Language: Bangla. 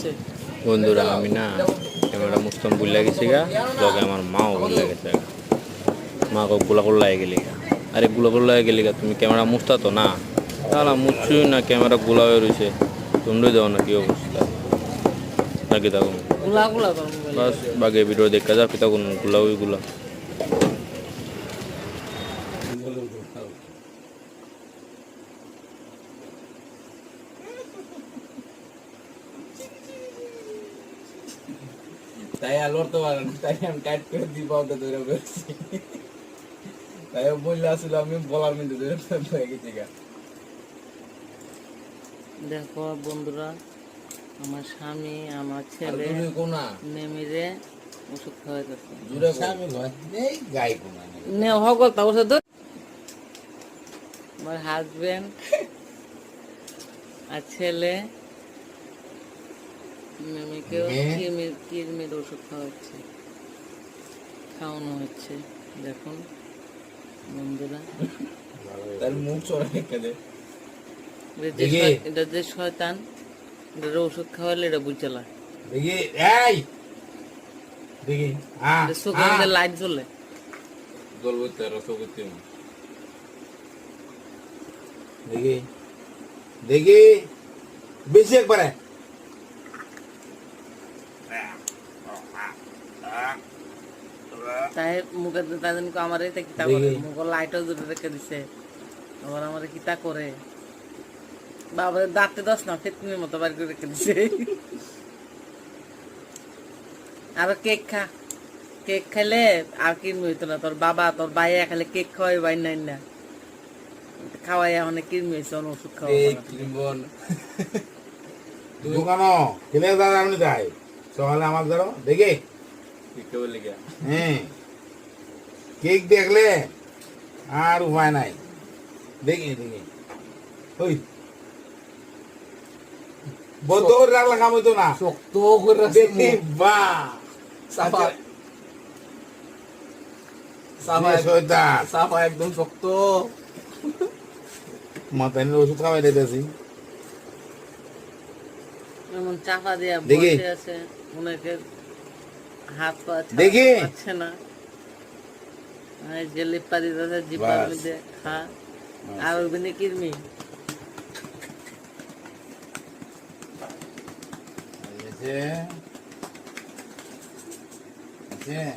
হচ্ছে বন্ধুরা আমি না ক্যামেরা মুস্তম বুঝলে গেছি গা, লগে আমার মাও বুঝলে গেছে গা। মা গুলা করলাই গেলি গা, আরে গুলা করলাই গেলি গা, তুমি ক্যামেরা মুছতা তো না? তাহলে মুছছুই না, ক্যামেরা গুলা হয়ে রয়েছে, তোমরাই দাও না কি অবস্থা নাকি তখন গুলা গুলা কর মোবাইলে বাস বাগে ভিডিও দেখা যা পিতা কোন গুলা ওইগুলা তাই আর লড়তে পারে না, তাই আমি টাইট করে দিব ওটা ধরে বলছি। তাই বললে আসলে আমি বলার মধ্যে ধরে হয়ে গেছি গা। দেখো বন্ধুরা, আমার স্বামী আমার ছেলে কোনা নেমিরে ওষুধ খাওয়াইতেছে। জুড়ে স্বামী নয়, এই গাই কোনা নে হগল তা ওষুধ আমার হাজবেন্ড আর ছেলে মেমিকেও কিরমির ওষুধ খাওয়াচ্ছে, খাওয়ানো হচ্ছে। দেখুন বন্ধুরা, তার মুখ চড়া কেটে এটা যে শয়তান, এটা ওষুধ খাওয়ালে এটা বুঝলা দেখি এই দেখি চোখে লাইট জ্বলে। জ্বলবো তেরো চৌকতি দেখি দেখি বেশি একবারে তাই মুখে তাদের আমার কিতা করে, মুখ লাইটও জুড়ে রেখে দিছে, আবার আমার কিতা করে বাবা দাঁতে দশ না ফেতনির মতো বাড়ি করে রেখে দিছে। আর কেক খা, কেক খাইলে আর কিনবি হইতো না, তোর বাবা তোর ভাইয়া খাইলে কেক খাওয়াই বাই নাই না, খাওয়াই অনেক কিনবি হয়েছে, অনেক ওষুধ খাওয়া দোকানো কিনে দাঁড়া আপনি তাই সকালে আমার ধরো দেখে হ্যাঁ কেক দেখলে আর উপায় নাই, দেখি দেখি ওই বন্ধ করে রাখলে কাম হইতো না, শক্ত করে দেখি বা সাফা সাফা একদম শক্ত। মাথায় নিয়ে ওষুধ খাওয়াই দিতেছি এমন চাপা দিয়া দেখি। বসে আছে, অনেকে হাত পা দেখি। পাচ্ছে না, যে লিপা দিতেছে জিপার বাস। মধ্যে খা, আর ওখানে কিরমি যে